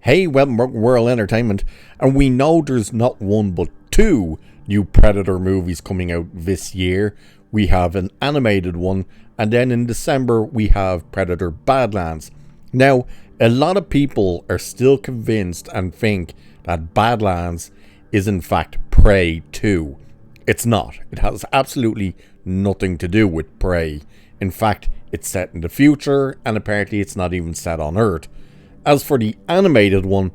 Hey, World Entertainment, and we know there's not one but two new Predator movies coming out this year. We have an animated one, and then in December we have Predator Badlands. Now, a lot of people are still convinced and think that Badlands is in fact Prey 2. It's not. It has absolutely nothing to do with Prey. In fact, it's set in the future, and apparently it's not even set on Earth. As for the animated one,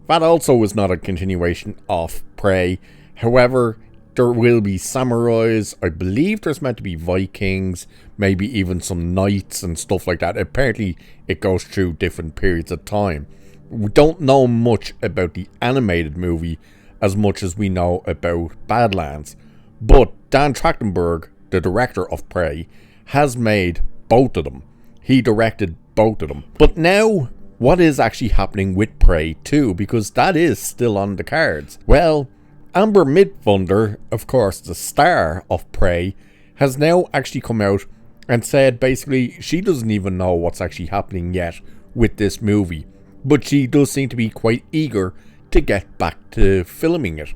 that also is not a continuation of Prey. However, there will be samurais. I believe there's meant to be Vikings, maybe even some knights and stuff like that. Apparently, it goes through different periods of time. We don't know much about the animated movie as much as we know about Badlands. But Dan Trachtenberg, the director of Prey, has made both of them. He directed both of them. But now, what is actually happening with Prey 2? Because that is still on the cards. Well, Amber Midthunder, of course the star of Prey, has now actually come out and said basically she doesn't even know what's actually happening yet with this movie. But she does seem to be quite eager to get back to filming it.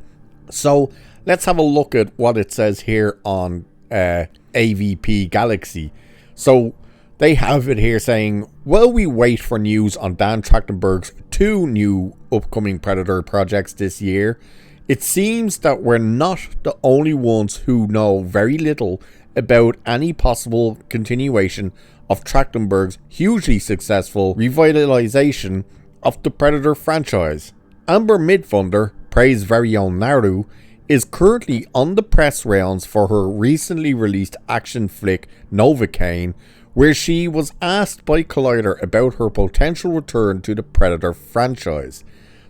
So let's have a look at what it says here on AVP Galaxy. So they have it here saying, while we wait for news on Dan Trachtenberg's two new upcoming Predator projects this year, it seems that we're not the only ones who know very little about any possible continuation of Trachtenberg's hugely successful revitalization of the Predator franchise. Amber Midthunder, Prey's very own Naru, is currently on the press rounds for her recently released action flick Novocaine, where she was asked by Collider about her potential return to the Predator franchise.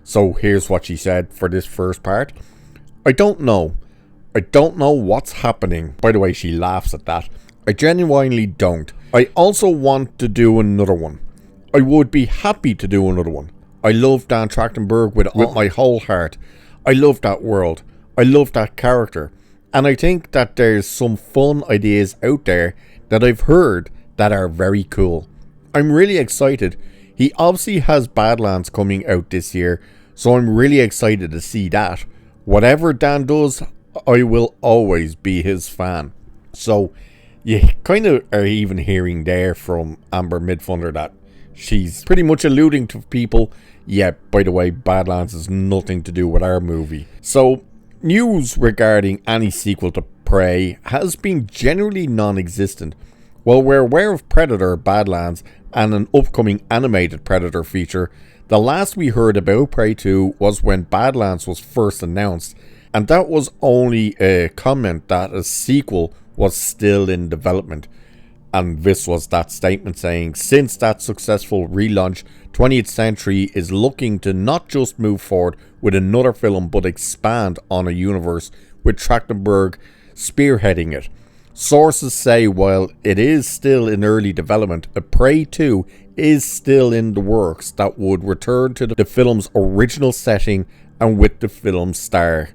So here's what she said for this first part. I don't know what's happening. By the way, she laughs at that. I genuinely don't. I also want to do another one. I would be happy to do another one. I love Dan Trachtenberg with my whole heart. I love that world. I love that character. And I think that there's some fun ideas out there that I've heard that are very cool. I'm really excited. He obviously has Badlands coming out this year, so I'm really excited to see that. Whatever Dan does, I will always be his fan. So you kind of are even hearing there from Amber Midthunder that she's pretty much alluding to people. Yeah, by the way, Badlands has nothing to do with our movie. So news regarding any sequel to Prey has been generally non-existent. While we're aware of Predator Badlands and an upcoming animated Predator feature, the last we heard about Prey 2 was when Badlands was first announced, and that was only a comment that a sequel was still in development. And this was that statement saying, since that successful relaunch, 20th Century is looking to not just move forward with another film but expand on a universe with Trachtenberg spearheading it. Sources say while it is still in early development, a Prey 2 is still in the works that would return to the film's original setting and with the film's star,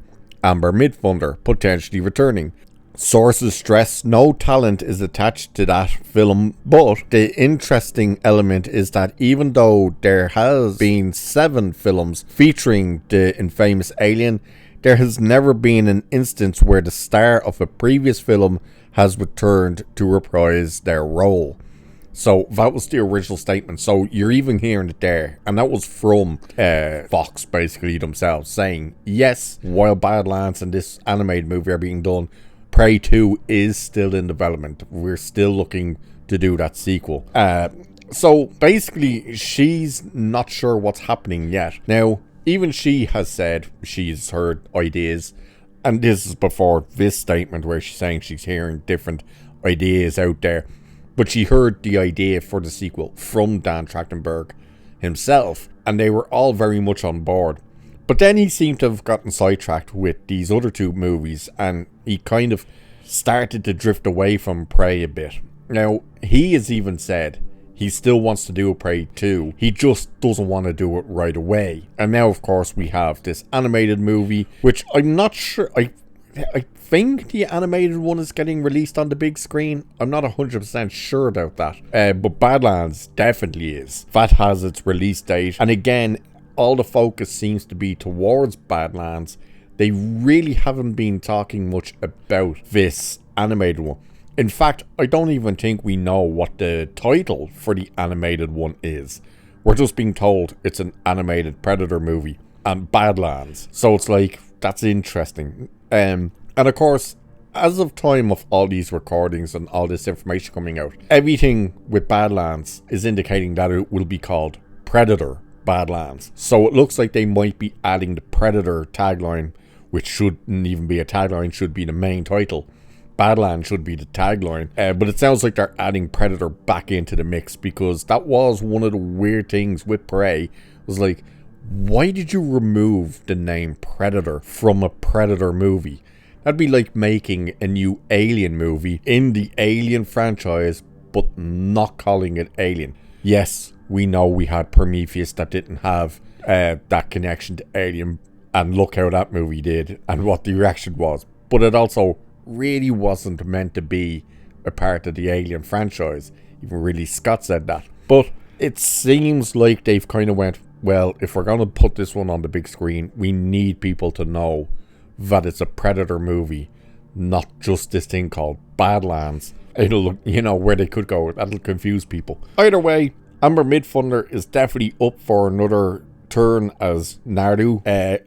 Amber Midthunder, potentially returning. Sources stress no talent is attached to that film, but the interesting element is that even though there has been 7 films featuring the infamous alien, there has never been an instance where the star of a previous film has returned to reprise their role. So that was the original statement. So you're even hearing it there. And that was from Fox, basically themselves, saying, yes, while Badlands and this animated movie are being done, Prey 2 is still in development. We're still looking to do that sequel. So basically, she's not sure what's happening yet. Now, even she has said she's heard ideas. And this is before this statement where she's saying she's hearing different ideas out there. But she heard the idea for the sequel from Dan Trachtenberg himself. And they were all very much on board. But then he seemed to have gotten sidetracked with these other two movies. And he kind of started to drift away from Prey a bit. Now, he has even said he still wants to do a Prey 2. He just doesn't want to do it right away. And now, of course, we have this animated movie, which I'm not sure. I think the animated one is getting released on the big screen. I'm not 100% sure about that. But Badlands definitely is. That has its release date. And again, all the focus seems to be towards Badlands. They really haven't been talking much about this animated one. In fact, I don't even think we know what the title for the animated one is. We're just being told it's an animated Predator movie and Badlands. So it's like, that's interesting. And of course, as of time of all these recordings and all this information coming out, everything with Badlands is indicating that it will be called Predator Badlands. So it looks like they might be adding the Predator tagline, which shouldn't even be a tagline, should be the main title. Badlands should be the tagline, but it sounds like they're adding Predator back into the mix, because that was one of the weird things with Prey. It was like, why did you remove the name Predator from a Predator movie? That'd be like making a new Alien movie in the Alien franchise, but not calling it Alien. Yes, we know we had Prometheus that didn't have that connection to Alien, and look how that movie did and what the reaction was. But it also really wasn't meant to be a part of the Alien franchise. Even Ridley Scott said that. But it seems like they've kind of went, well, if we're going to put this one on the big screen, we need people to know that it's a Predator movie, not just this thing called Badlands. It'll, where they could go, that'll confuse people. Either way, Amber Midthunder is definitely up for another turn as Nardu.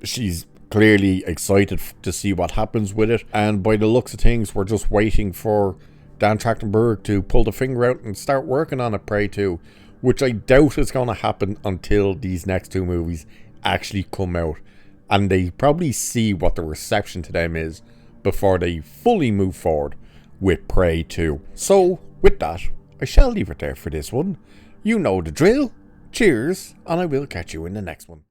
She's clearly excited to see what happens with it, and by the looks of things, we're just waiting for Dan Trachtenberg to pull the finger out and start working on a Prey 2, which I doubt is going to happen until these next two movies actually come out, and they probably see what the reception to them is before they fully move forward with Prey 2. So with that, I shall leave it there for this one. You know the drill. Cheers, and I will catch you in the next one.